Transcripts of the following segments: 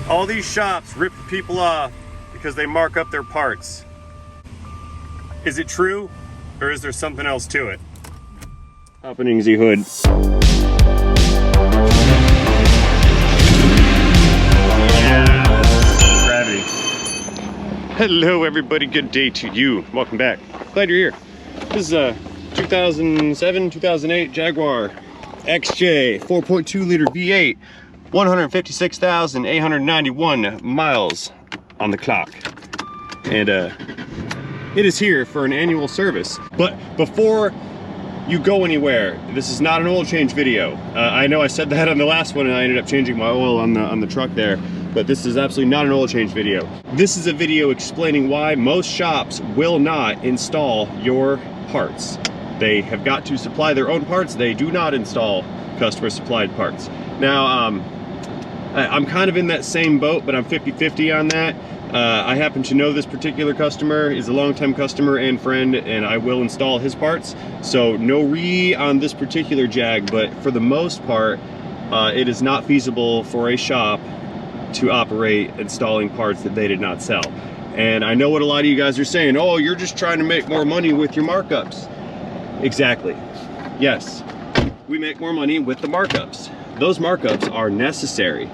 All these shops rip people off because they mark up their parts. Is it true, or is there something else to it? Opening the hood. Yeah, gravity. Hello everybody, good day to you. Welcome back. Glad you're here. This is a 2007, 2008 Jaguar XJ 4.2 liter V8. 156,891 miles on the clock. And it is here for an annual service. But before you go anywhere, this is not an oil change video. I know I said that on the last one and I ended up changing my oil on the truck there, but this is absolutely not an oil change video. This is a video explaining why most shops will not install your parts. They have got to supply their own parts. They do not install customer supplied parts. Now, I'm kind of in that same boat, but I'm 50-50 on that. I happen to know this particular customer is a long-time customer and friend, and I will install his parts. So no on this particular Jag, but for the most part, it is not feasible for a shop to operate installing parts that they did not sell. And I know what a lot of you guys are saying, oh, you're just trying to make more money with your markups. Exactly. Yes, we make more money with the markups. Those markups are necessary.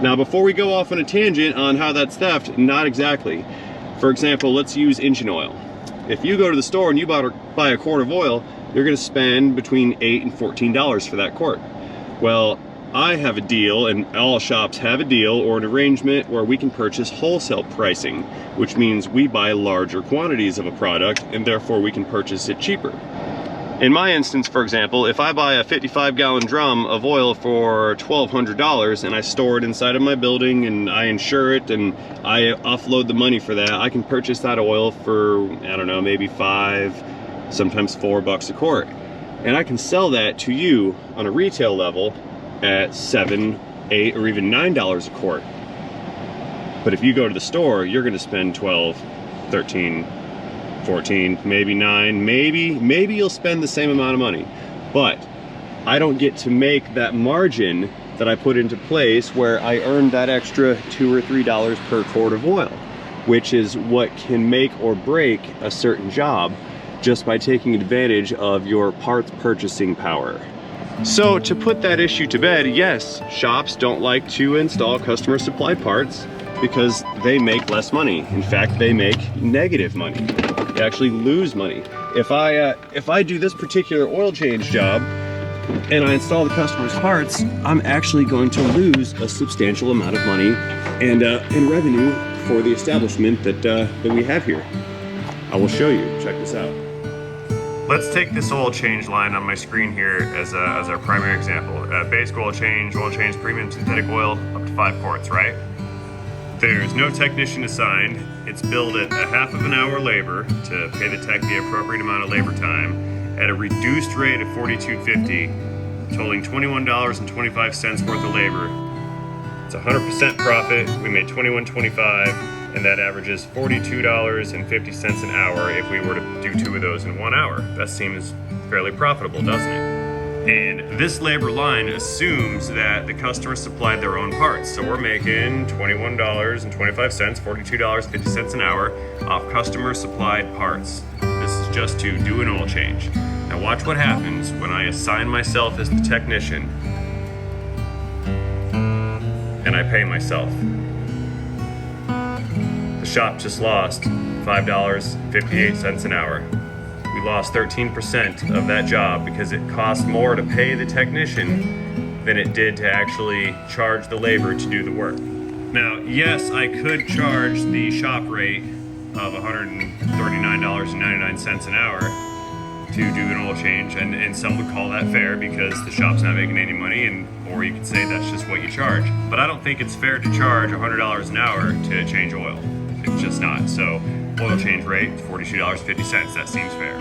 Now, before we go off on a tangent on how that's theft, not exactly. For example, let's use engine oil. If you go to the store and you buy a quart of oil, you're gonna spend between $8 and $14 for that quart. Well, I have a deal, and all shops have a deal or an arrangement where we can purchase wholesale pricing, which means we buy larger quantities of a product and therefore we can purchase it cheaper. In my instance, for example, if I buy a 55-gallon drum of oil for $1,200 and I store it inside of my building and I insure it and I offload the money for that, I can purchase that oil for, I don't know, maybe $5, sometimes $4 a quart. And I can sell that to you on a retail level at $7, $8, or even $9 a quart. But if you go to the store, you're gonna spend $12, $13, 14, maybe 9, maybe you'll spend the same amount of money. But I don't get to make that margin that I put into place where I earn that extra $2 or $3 per quart of oil, which is what can make or break a certain job just by taking advantage of your parts purchasing power. So to put that issue to bed, yes, shops don't like to install customer supplied parts because they make less money. In fact, they make negative money. They actually lose money. If I do this particular oil change job and I install the customer's parts, I'm actually going to lose a substantial amount of money and in revenue for the establishment that we have here. I will show you. Check this out. Let's take this oil change line on my screen here as our primary example. Basic oil change, premium synthetic oil, up to 5 quarts, right? There's no technician assigned. It's billed at a half of an hour labor to pay the tech the appropriate amount of labor time at a reduced rate of $42.50, totaling $21.25 worth of labor. It's 100% profit. We made $21.25, and that averages $42.50 an hour if we were to do 2 of those in 1 hour. That seems fairly profitable, doesn't it? And this labor line assumes that the customer supplied their own parts. So we're making $21.25, $42.50 an hour off customer supplied parts. This is just to do an oil change. Now watch what happens when I assign myself as the technician and I pay myself. The shop just lost $5.58 an hour. We lost 13% of that job because it cost more to pay the technician than it did to actually charge the labor to do the work. Now, yes, I could charge the shop rate of $139.99 an hour to do an oil change, and some would call that fair because the shop's not making any money, or you could say that's just what you charge. But I don't think it's fair to charge $100 an hour to change oil. It's just not. So oil change rate, $42.50, that seems fair.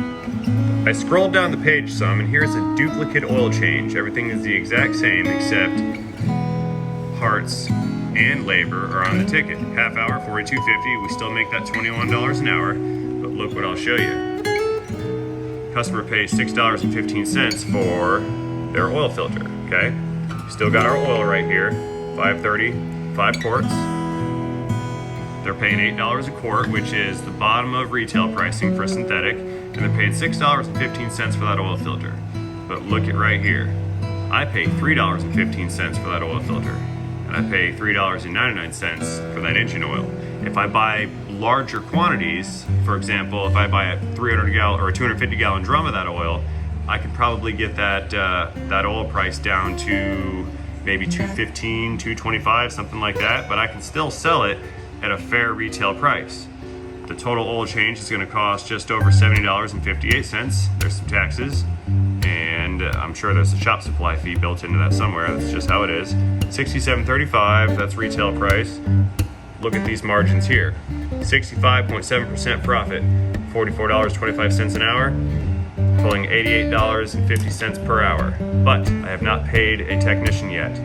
I scrolled down the page some, and here's a duplicate oil change. Everything is the exact same except parts and labor are on the ticket. Half hour, $42.50, we still make that $21 an hour, but look what I'll show you. Customer pays $6.15 for their oil filter, okay? Still got our oil right here, 530, 5 quarts. They're paying $8 a quart, which is the bottom of retail pricing for synthetic, and they're paying $6.15 for that oil filter. But look at right here. I pay $3.15 for that oil filter, and I pay $3.99 for that engine oil. If I buy larger quantities, for example, if I buy a 300 gallon or a 250 gallon drum of that oil, I could probably get that oil price down to maybe $2.15, $2.25, something like that, but I can still sell it at a fair retail price. The total oil change is going to cost just over $70.58. There's some taxes, and I'm sure there's a shop supply fee built into that somewhere. That's just how it is. $67.35, that's retail price. Look at these margins here. 65.7% profit, $44.25 an hour, pulling $88.50 per hour. But I have not paid a technician yet.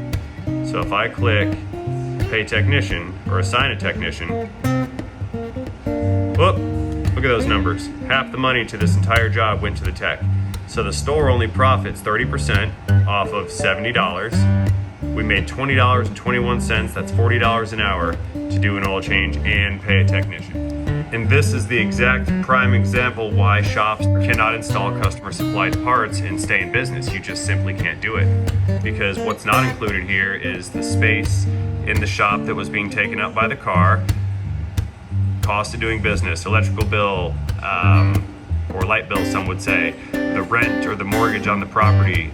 So if I click pay technician or assign a technician, whoop, look at those numbers. Half the money to this entire job went to the tech. So the store only profits 30% off of $70. We made $20.21, that's $40 an hour to do an oil change and pay a technician. And this is the exact prime example why shops cannot install customer supplied parts and stay in business. You just simply can't do it. Because what's not included here is the space in the shop that was being taken up by the car, cost of doing business, electrical bill, or light bill, some would say, the rent or the mortgage on the property,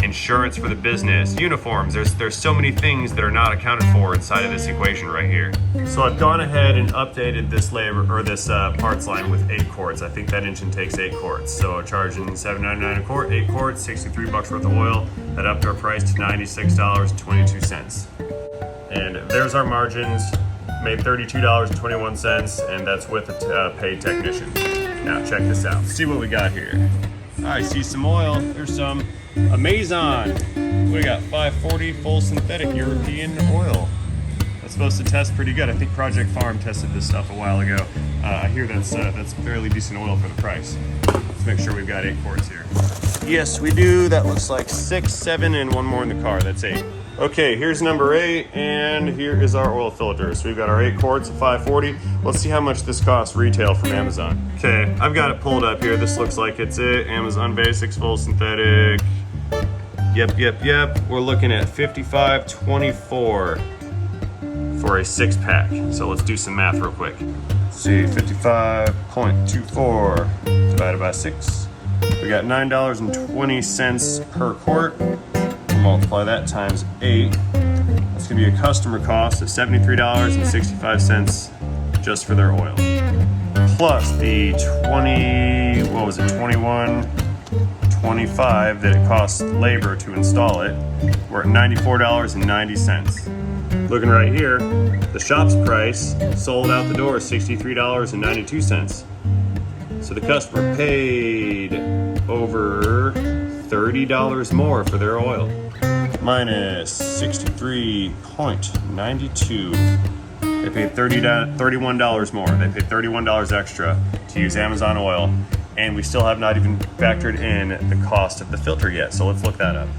insurance for the business, uniforms. There's so many things that are not accounted for inside of this equation right here. So I've gone ahead and updated this parts line with 8 quarts. I think that engine takes 8 quarts. So charging $7.99 a quart, 8 quarts, $63 worth of oil. That upped our price to $96.22. And there's our margins. Made $32.21, and that's with a paid technician. Now check this out. See what we got here. I see some oil. There's some Amazon. We got 540 full synthetic European oil. That's supposed to test pretty good. I think Project Farm tested this stuff a while ago. I hear that's fairly decent oil for the price. Let's make sure we've got 8 quarts here. Yes, we do. That looks like 6, 7, and 1 more in the car. That's 8. Okay, here's number 8, and here is our oil filter. So we've got our 8 quarts of 540. Let's see how much this costs retail from Amazon. Okay, I've got it pulled up here. This looks like it's it. Amazon Basics full synthetic. Yep. We're looking at $55.24 for a 6-pack. So let's do some math real quick. Let's see, 55.24 divided by 6. We got $9.20 per quart. Multiply that times 8. That's gonna be a customer cost of $73.65 just for their oil. Plus the $21.25 that it costs labor to install it. We're at $94.90. Looking right here, the shop's price sold out the door $63.92. So the customer paid over $30 more for their oil. Minus 63.92. They paid $31 more. They paid $31 extra to use Amazon oil, and we still have not even factored in the cost of the filter yet. So let's look that up.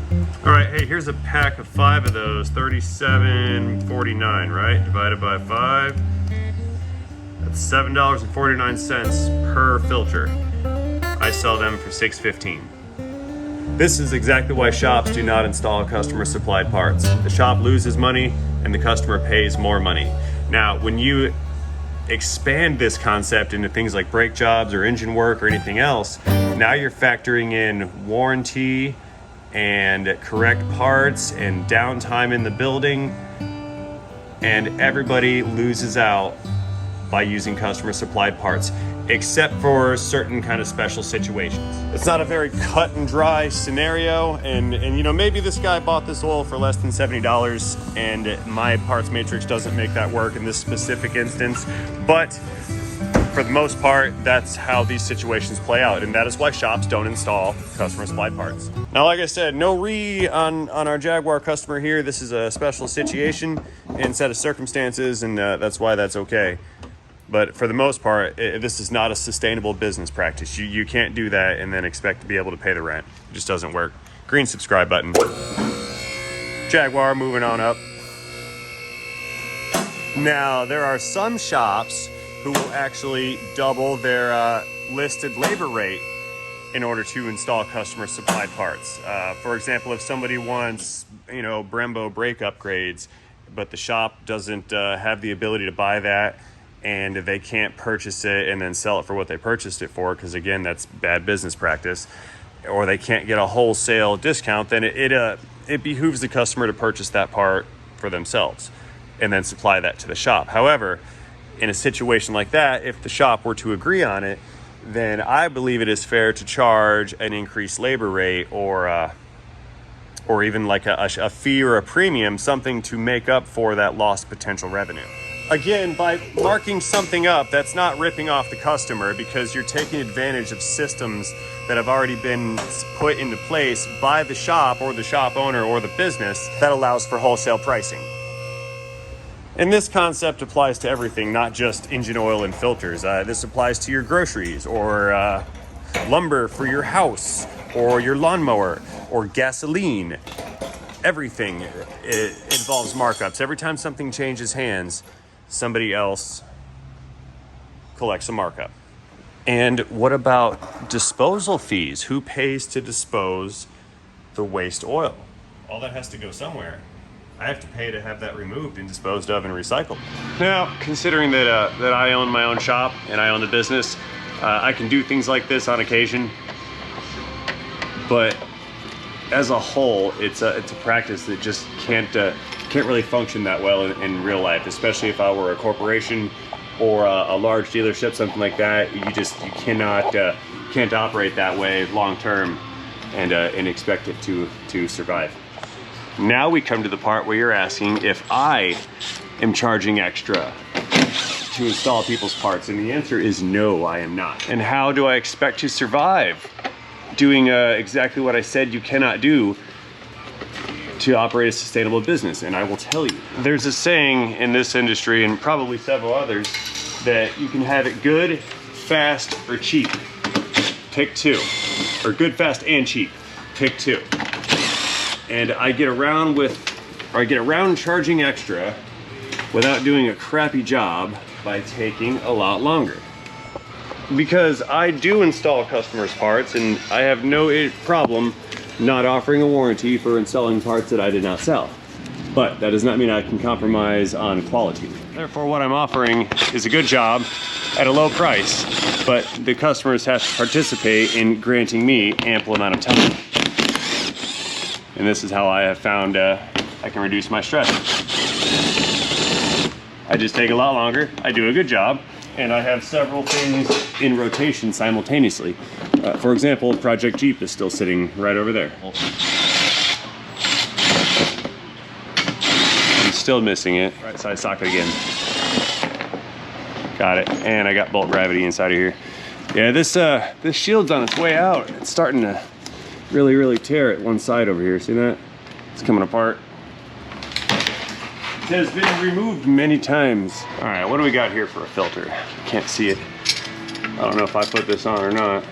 All right, hey, here's a pack of 5 of those, $37.49, right? Divided by 5. That's $7.49 per filter. I sell them for $6.15. This is exactly why shops do not install customer supplied parts. The shop loses money and the customer pays more money. Now, when you expand this concept into things like brake jobs or engine work or anything else, now you're factoring in warranty and correct parts and downtime in the building, and everybody loses out by using customer supplied parts, except for certain kind of special situations. It's not a very cut and dry scenario, and you know, maybe this guy bought this oil for less than $70 and my parts matrix doesn't make that work in this specific instance, but for the most part, that's how these situations play out, and that is why shops don't install customer supplied parts. Now, like I said, no on our Jaguar customer here. This is a special situation and set of circumstances, and that's why that's okay. But for the most part, this is not a sustainable business practice. You can't do that and then expect to be able to pay the rent. It just doesn't work. Green subscribe button. Jaguar moving on up. Now, there are some shops who will actually double their listed labor rate in order to install customer supplied parts. For example, if somebody wants, Brembo brake upgrades, but the shop doesn't have the ability to buy that, and they can't purchase it and then sell it for what they purchased it for, because again, that's bad business practice, or they can't get a wholesale discount, then it behooves the customer to purchase that part for themselves and then supply that to the shop. However, in a situation like that, if the shop were to agree on it, then I believe it is fair to charge an increased labor rate or even like a fee or a premium, something to make up for that lost potential revenue. Again, by marking something up, that's not ripping off the customer, because you're taking advantage of systems that have already been put into place by the shop or the shop owner or the business that allows for wholesale pricing. And this concept applies to everything, not just engine oil and filters. This applies to your groceries or lumber for your house or your lawnmower or gasoline. Everything involves markups. Every time something changes hands, somebody else collects a markup. And what about disposal fees? Who pays to dispose the waste oil? All that has to go somewhere. I have to pay to have that removed and disposed of and recycled. Now, considering that I own my own shop and I own the business, I can do things like this on occasion. But as a whole, it's a practice that just can't really function that well in real life, especially if I were a corporation or a large dealership, something like that. You can't operate that way long term and expect it to survive. Now we come to the part where you're asking if I am charging extra to install people's parts, and the answer is no, I am not. And how do I expect to survive doing exactly what I said you cannot do to operate a sustainable business? And I will tell you, there's a saying in this industry and probably several others that you can have it good, fast, or cheap. Pick two. Or good, fast, and cheap. Pick two. And I get around charging extra without doing a crappy job by taking a lot longer. Because I do install customers' parts, and I have no problem not offering a warranty for installing parts that I did not sell. But that does not mean I can compromise on quality. Therefore, what I'm offering is a good job at a low price, but the customers have to participate in granting me ample amount of time. And this is how I have found I can reduce my stress. I just take a lot longer, I do a good job, and I have several things in rotation simultaneously. For example, Project Jeep is still sitting right over there. I'm still missing it. Right side socket again. Got it, and I got bolt gravity inside of here. Yeah, this shield's on its way out. It's starting to really tear at one side over here. See that? It's coming apart. It has been removed many times. All right, what do we got here for a filter? Can't see it. I don't know if I put this on or not.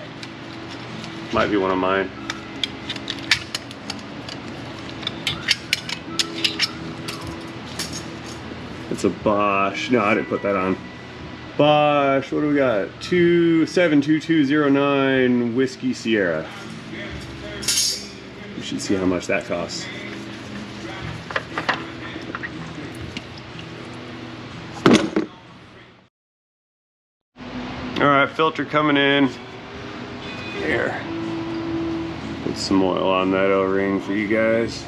Might be one of mine. It's a Bosch. No, I didn't put that on. Bosch, what do we got? 72209 Whiskey Sierra. You should see how much that costs. All right, filter coming in. Here. Put some oil on that O-ring for you guys.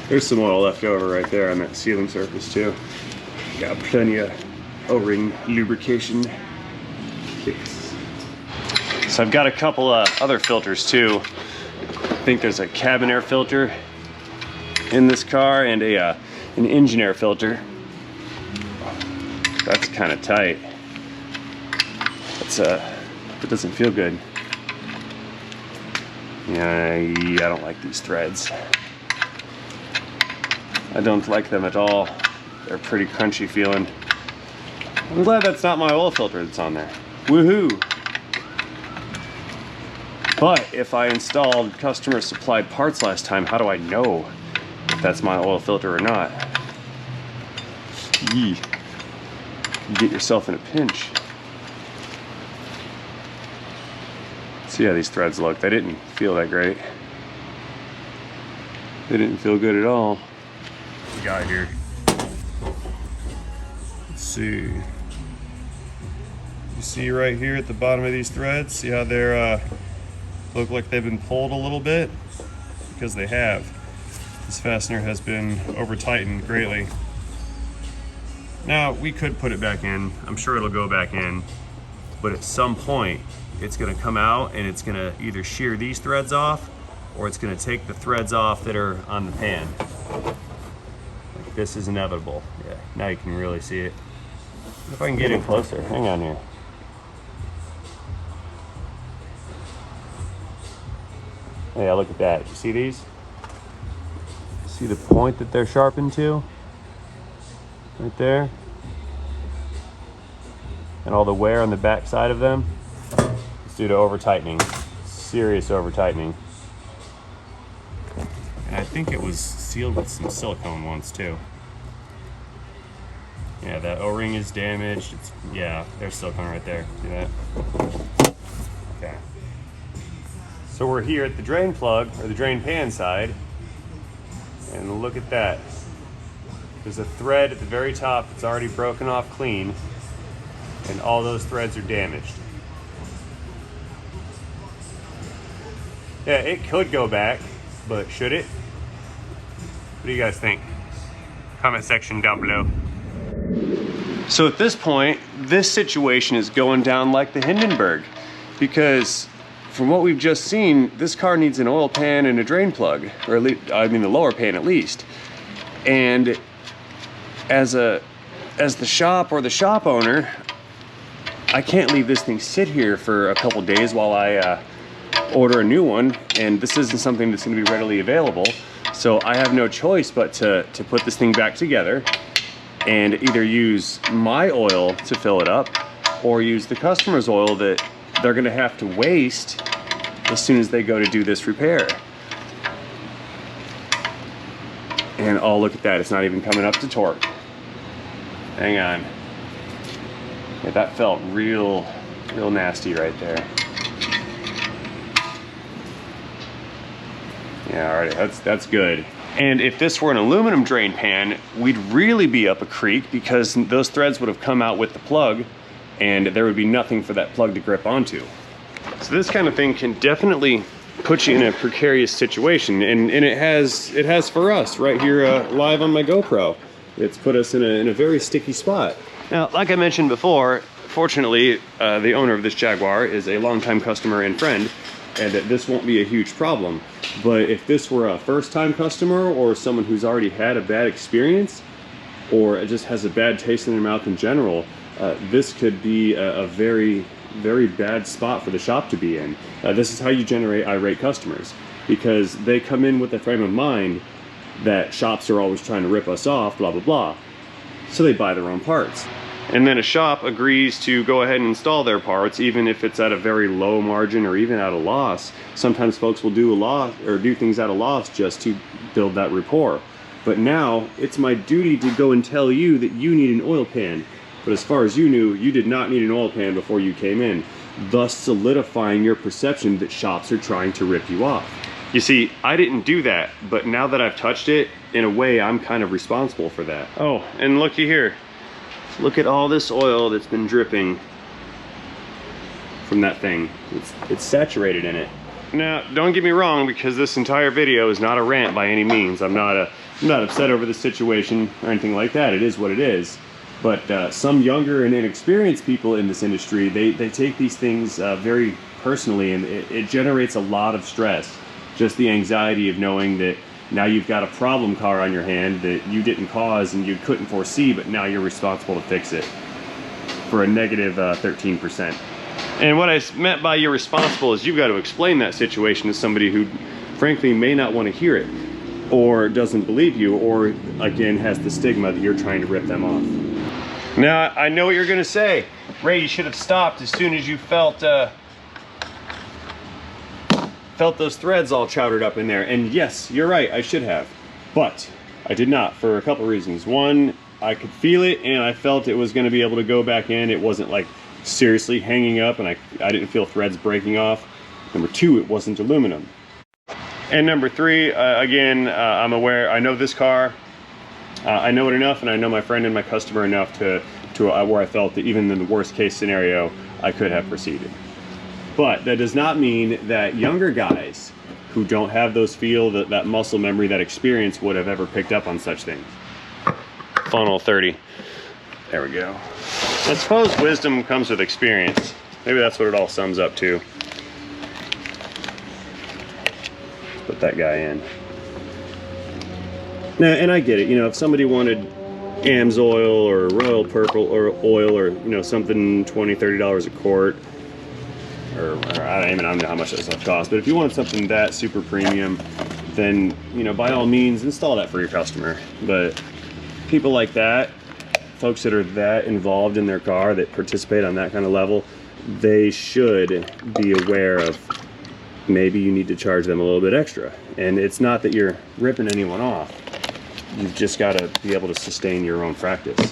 There's some oil left over right there on that sealing surface too. Got plenty of O-ring lubrication kits. So I've got a couple other filters too. I think there's a cabin air filter in this car and an engine air filter. That's kind of tight. It doesn't feel good. Yeah, I don't like these threads. I don't like them at all. They're pretty crunchy feeling. I'm glad that's not my oil filter that's on there. Woohoo! But if I installed customer supplied parts last time, how do I know that's my oil filter or not. Yee. You get yourself in a pinch. See how these threads look. They didn't feel that great. They didn't feel good at all. What we got here? Let's see. You see right here at the bottom of these threads, see how they're look like they've been pulled a little bit? Because they have. This fastener has been over tightened greatly. Now we could put it back in. I'm sure it'll go back in, but at some point it's gonna come out and it's gonna either shear these threads off or it's gonna take the threads off that are on the pan. Like this is inevitable. Yeah, now you can really see it. If I can get in closer, hang on here. Yeah, look at that. You see these? See the point that they're sharpened to? Right there. And all the wear on the back side of them. It's due to over tightening. Serious over tightening. And I think it was sealed with some silicone once too. Yeah, that O-ring is damaged. Yeah, there's silicone right there. See that? Okay. So we're here at the drain plug, or the drain pan side, and look at that. There's a thread at the very top that's already broken off clean, and all those threads are damaged. Yeah, it could go back, but should it? What do you guys think? Comment section down below. So at this point, this situation is going down like the Hindenburg, because from what we've just seen, this car needs an oil pan and a drain plug, or at least, I mean the lower pan at least. And as the shop or the shop owner, I can't leave this thing sit here for a couple days while I order a new one, and this isn't something that's going to be readily available. So I have no choice but to put this thing back together and either use my oil to fill it up or use the customer's oil that they're going to have to waste as soon as they go to do this repair. And oh, look at that, it's not even coming up to torque. Hang on. Yeah, that felt real nasty right there. Yeah, all right, that's good. And if this were an aluminum drain pan, we'd really be up a creek, because those threads would have come out with the plug and there would be nothing for that plug to grip onto. So this kind of thing can definitely put you in a precarious situation, and it has for us right here live on my GoPro. It's put us in a very sticky spot. Now, like I mentioned before, fortunately, the owner of this Jaguar is a longtime customer and friend, and that this won't be a huge problem. But if this were a first-time customer or someone who's already had a bad experience, or just has a bad taste in their mouth in general, this could be a very, very bad spot for the shop to be in. This is how you generate irate customers, because they come in with the frame of mind that shops are always trying to rip us off, blah, blah, blah. So they buy their own parts. And then a shop agrees to go ahead and install their parts, even if it's at a very low margin or even at a loss. Sometimes folks will do things at a loss just to build that rapport. But now it's my duty to go and tell you that you need an oil pan. But as far as you knew, you did not need an oil pan before you came in, thus solidifying your perception that shops are trying to rip you off. You see, I didn't do that, but now that I've touched it, in a way, I'm kind of responsible for that. Oh, and looky here. Look at all this oil that's been dripping from that thing. It's saturated in it. Now, don't get me wrong, because this entire video is not a rant by any means. I'm not upset over the situation or anything like that. It is what it is. But some younger and inexperienced people in this industry, they take these things very personally, and it generates a lot of stress. Just the anxiety of knowing that now you've got a problem car on your hand that you didn't cause and you couldn't foresee, but now you're responsible to fix it for a negative 13%. And what I meant by you're responsible is you've got to explain that situation to somebody who frankly may not want to hear it, or doesn't believe you, or again has the stigma that you're trying to rip them off. Now, I know what you're gonna say. Ray, you should have stopped as soon as you felt those threads all chowdered up in there. And yes, you're right, I should have. But I did not, for a couple reasons. One, I could feel it and I felt it was going to be able to go back in. It wasn't like seriously hanging up, and I didn't feel threads breaking off. Number two, it wasn't aluminum. And number three, again, I'm aware, I know this car, I know it enough, and I know my friend and my customer enough to where I felt that even in the worst case scenario, I could have proceeded. But that does not mean that younger guys who don't have those feel, that muscle memory, that experience would have ever picked up on such things. Funnel 30. There we go. I suppose wisdom comes with experience. Maybe that's what it all sums up to. Put that guy in. Now, and I get it, you know, if somebody wanted AMS oil or Royal Purple or oil, or, you know, something $20, $30 a quart, or I don't even know how much that stuff costs, but if you want something that super premium, then, you know, by all means, install that for your customer. But people like that, folks that are that involved in their car, that participate on that kind of level, they should be aware of maybe you need to charge them a little bit extra. And it's not that you're ripping anyone off. You've just got to be able to sustain your own practice.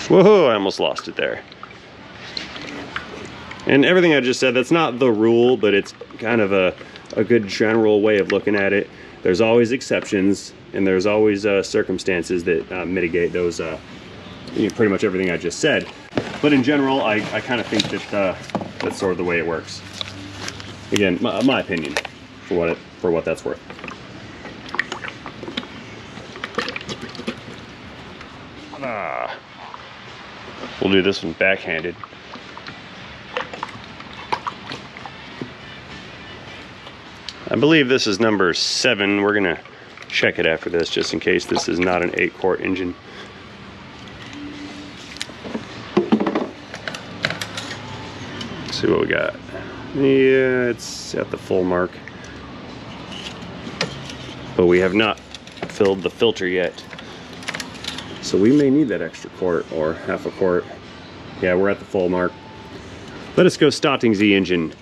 Whoa, I almost lost it there. And everything I just said, that's not the rule, but it's kind of a good general way of looking at it. There's always exceptions, and there's always circumstances that mitigate those, you know, pretty much everything I just said. But in general, I kind of think that that's sort of the way it works. Again, my opinion, for what that's worth. We'll do this one backhanded. I believe this is number 7. We're gonna check it after this, just in case this is not an 8-quart engine. Let's see what we got. Yeah, it's at the full mark, but we have not filled the filter yet, so we may need that extra quart or half a quart. Yeah, we're at the full mark. Let us go starting the engine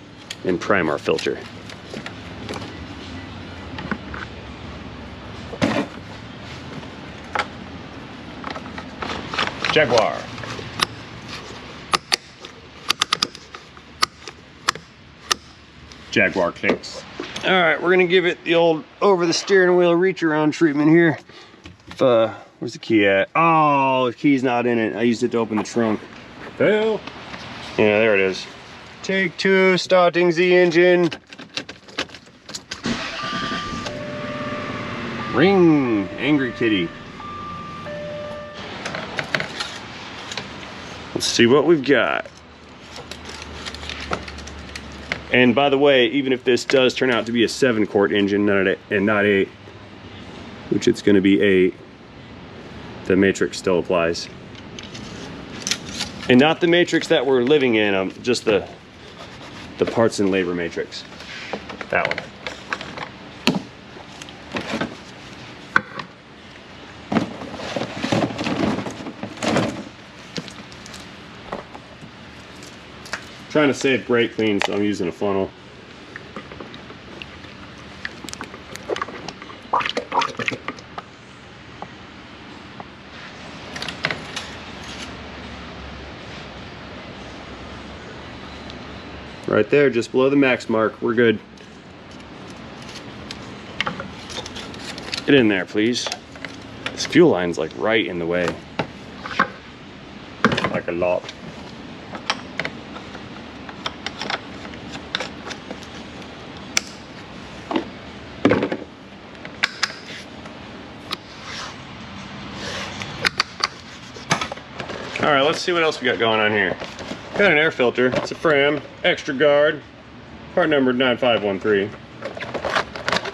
and prime our filter. Jaguar. Jaguar clicks. All right, we're gonna give it the old over the steering wheel reach around treatment here. Where's the key at? Oh, the key's not in it. I used it to open the trunk. Fail. Yeah, there it is. Take 2, starting the engine. Ring, angry kitty. Let's see what we've got. And by the way, even if this does turn out to be a 7-quart engine and not 8, which it's going to be 8, the matrix still applies. And not the matrix that we're living in, just the parts and labor matrix. That one. Trying to save brake clean, so I'm using a funnel. Right there, just below the max mark, we're good. Get in there, please. This fuel line's like right in the way. Like a lot. All right, let's see what else we got going on here. Got an air filter. It's a Fram, extra guard, part number 9513.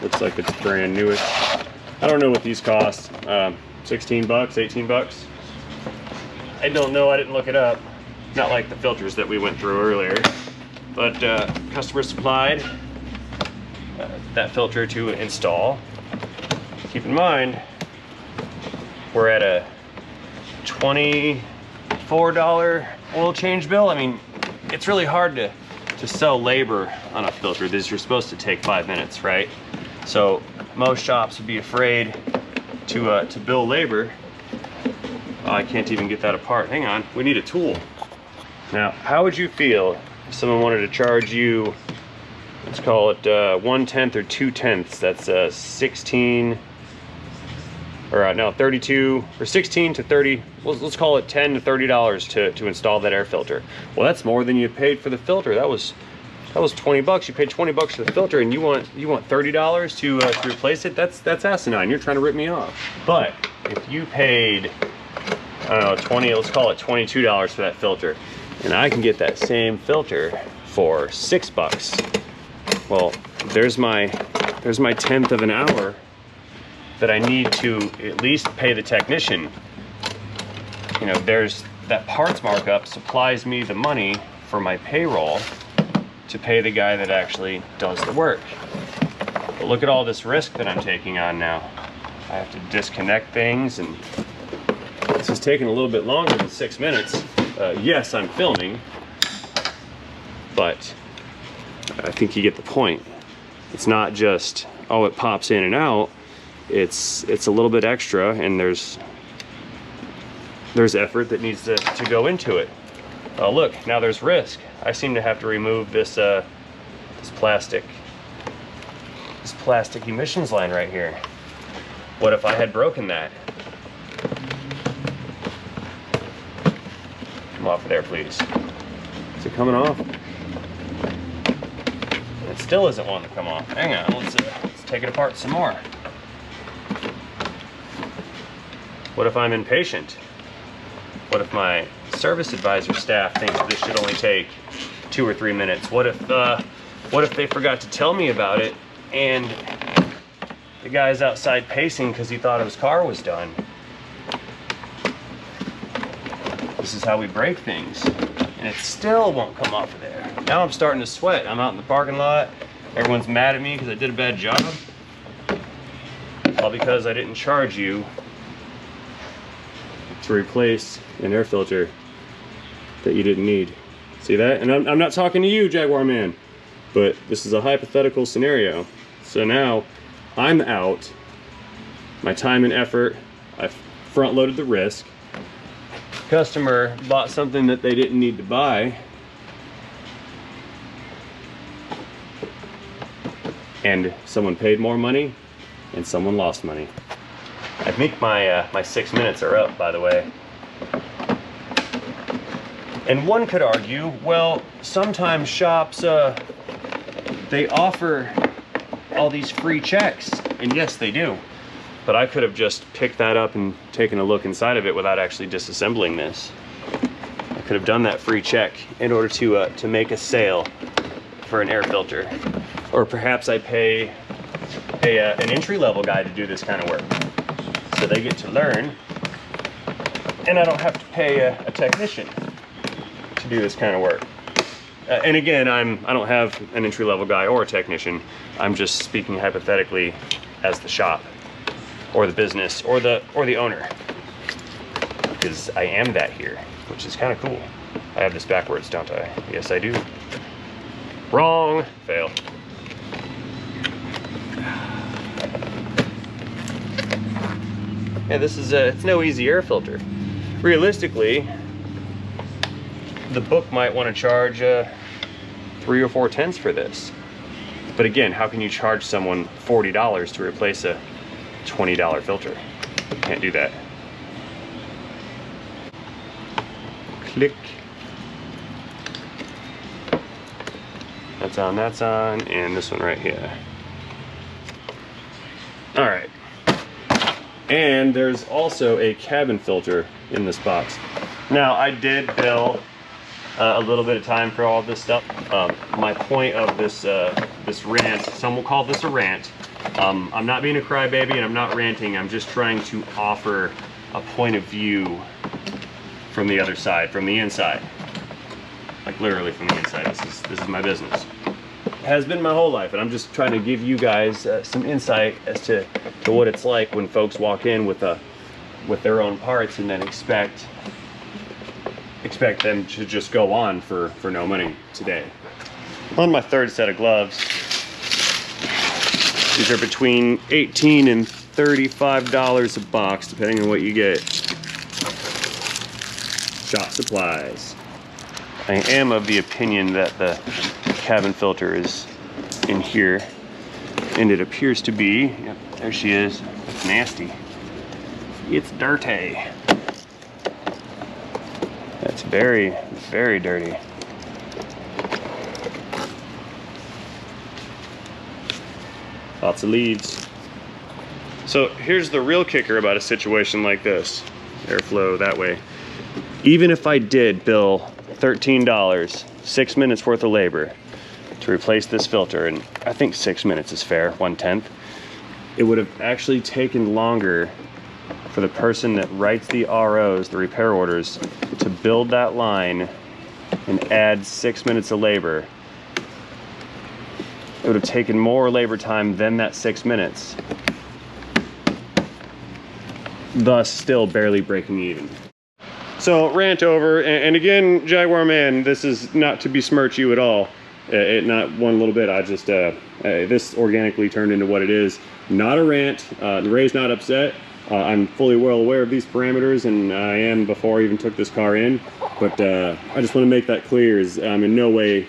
Looks like it's brand newish. I don't know what these cost. 16 bucks, 18 bucks. I don't know, I didn't look it up. Not like the filters that we went through earlier. But customer supplied that filter to install. Keep in mind, we're at a $24 oil change bill. I mean, it's really hard to sell labor on a filter. You're supposed to take 5 minutes, right? So most shops would be afraid to bill labor. Oh, I can't even get that apart. Hang on, we need a tool. Now, how would you feel if someone wanted to charge you, let's call it 1/10 or 2/10? That's 16, or no, 32, or 16 to 30. Let's call it $10 to $30 to install that air filter. Well, that's more than you paid for the filter. That was 20 bucks. You paid 20 bucks for the filter, and you want $30 to replace it? That's asinine. You're trying to rip me off. But if you paid, I don't know, let's call it $22 for that filter, and I can get that same filter for 6 bucks. Well, there's my 1/10 of an hour that I need to at least pay the technician. You know, there's that parts markup supplies me the money for my payroll to pay the guy that actually does the work. But look at all this risk that I'm taking on now. I have to disconnect things, and this is taking a little bit longer than 6 minutes. Yes, I'm filming, but I think you get the point. It's not just, oh, it pops in and out. It's a little bit extra, and there's effort that needs to go into it. Oh, look, now there's risk. I seem to have to remove this plastic emissions line right here. What if I had broken that? Come off of there, please. Is it coming off? It still isn't wanting to come off. Hang on, let's take it apart some more. What if I'm impatient? What if my service advisor staff thinks this should only take 2 or 3 minutes? What if they forgot to tell me about it, and the guy's outside pacing because he thought his car was done? This is how we break things, and it still won't come off of there. Now I'm starting to sweat. I'm out in the parking lot. Everyone's mad at me because I did a bad job. All because I didn't charge you to replace an air filter that you didn't need. See that? And I'm not talking to you, Jaguar man, but this is a hypothetical scenario. So now I'm out, my time and effort, I front loaded the risk. Customer bought something that they didn't need to buy, and someone paid more money and someone lost money. I think my 6 minutes are up, by the way. And one could argue, well, sometimes shops, they offer all these free checks. And yes, they do. But I could have just picked that up and taken a look inside of it without actually disassembling this. I could have done that free check in order to make a sale for an air filter. Or perhaps I pay an entry-level guy to do this kind of work, so they get to learn, and I don't have to pay a technician to do this kind of work. And again, I don't have an entry-level guy or a technician. I'm just speaking hypothetically as the shop, or the business, or the owner, because I am that here, which is kind of cool. I have this backwards, don't I? Yes, I do. Wrong. Fail. Yeah, this is it's no easy air filter. Realistically, the book might want to charge 3 or 4 tenths for this. But again, how can you charge someone $40 to replace a $20 filter? Can't do that. Click. That's on, and this one right here. All right. And there's also a cabin filter in this box. Now, I did bill a little bit of time for all this stuff. My point of this rant, some will call this a rant. I'm not being a crybaby and I'm not ranting. I'm just trying to offer a point of view from the other side, from the inside. Like literally from the inside. This is my business. It has been my whole life, and I'm just trying to give you guys some insight as to what it's like when folks walk in with their own parts and then expect them to just go on for no money today. On my third set of gloves, These are between $18 and $35 a box, depending on what you get. Shop supplies. I am of the opinion that the cabin filter is in here, and it appears to be. Yep, there she is. It's nasty. It's dirty. That's very, very dirty. Lots of leaves. So here's the real kicker about a situation like this. Airflow that way. Even if I did bill $13, 6 minutes worth of labor to replace this filter, and I think 6 minutes is fair, 1/10, it would have actually taken longer for the person that writes the ROs, the repair orders, to build that line and add 6 minutes of labor. It would have taken more labor time than that 6 minutes, thus still barely breaking even. So rant over, and again, Jaguar man, this is not to besmirch you at all. Not one little bit. I just, this organically turned into what it is. Not a rant. Ray's not upset. I'm fully well aware of these parameters, and I am before I even took this car in. But I just want to make that clear, is I'm in no way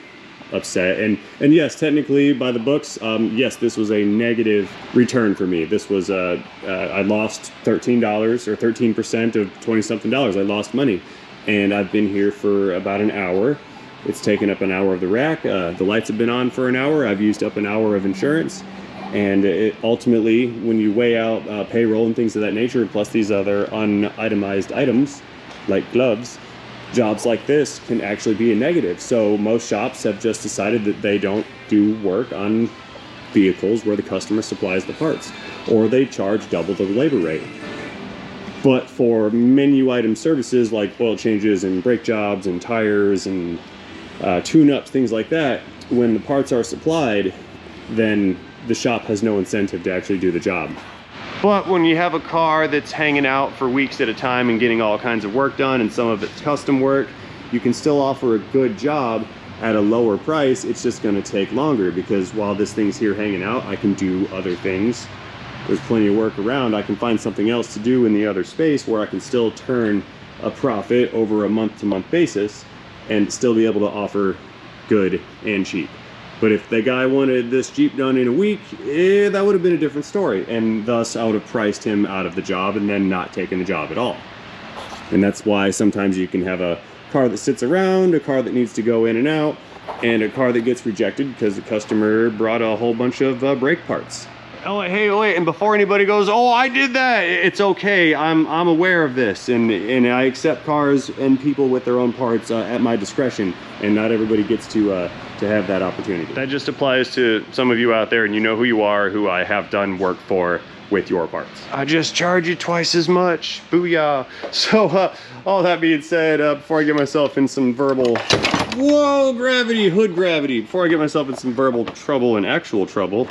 upset. And yes, technically by the books, yes, this was a negative return for me. This was I lost $13 or 13% of 20-something dollars. I lost money, and I've been here for about an hour. It's taken up an hour of the rack. The lights have been on for an hour. I've used up an hour of insurance, and ultimately, when you weigh out payroll and things of that nature, plus these other unitemized items like gloves, jobs like this can actually be a negative. So most shops have just decided that they don't do work on vehicles where the customer supplies the parts, or they charge double the labor rate. But for menu item services like oil changes and brake jobs and tires and tune-ups, things like that, when the parts are supplied, then the shop has no incentive to actually do the job. But when you have a car that's hanging out for weeks at a time and getting all kinds of work done, and some of it's custom work, you can still offer a good job at a lower price. It's just going to take longer, because while this thing's here hanging out, I can do other things. There's plenty of work around. I can find something else to do in the other space where I can still turn a profit over a month-to-month basis and still be able to offer good and cheap. But if the guy wanted this Jeep done in a week, that would have been a different story. And thus, I would have priced him out of the job and then not taken the job at all. And that's why sometimes you can have a car that sits around, a car that needs to go in and out, and a car that gets rejected because the customer brought a whole bunch of brake parts. Oh, hey, wait, and before anybody goes, oh, I did that, it's okay. I'm aware of this, and I accept cars and people with their own parts at my discretion, and not everybody gets to have that opportunity. That just applies to some of you out there, and you know who you are, who I have done work for with your parts. I just charge you twice as much. Booyah. So all that being said, before I get myself in some verbal, whoa, gravity, hood gravity, before I get myself in some verbal trouble and actual trouble,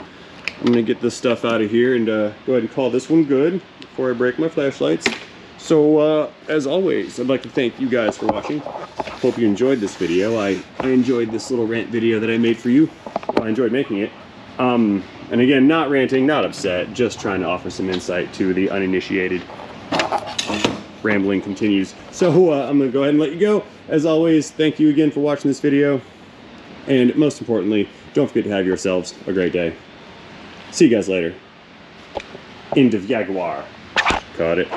I'm gonna get this stuff out of here and go ahead and call this one good before I break my flashlights. So as always, I'd like to thank you guys for watching. Hope you enjoyed this video. I enjoyed this little rant video that I made for you. Well, I enjoyed making it. And again, not ranting, not upset, just trying to offer some insight to the uninitiated. Rambling continues. So I'm gonna go ahead and let you go. As always, thank you again for watching this video. And most importantly, don't forget to have yourselves a great day. See you guys later. End of Jaguar. Caught it.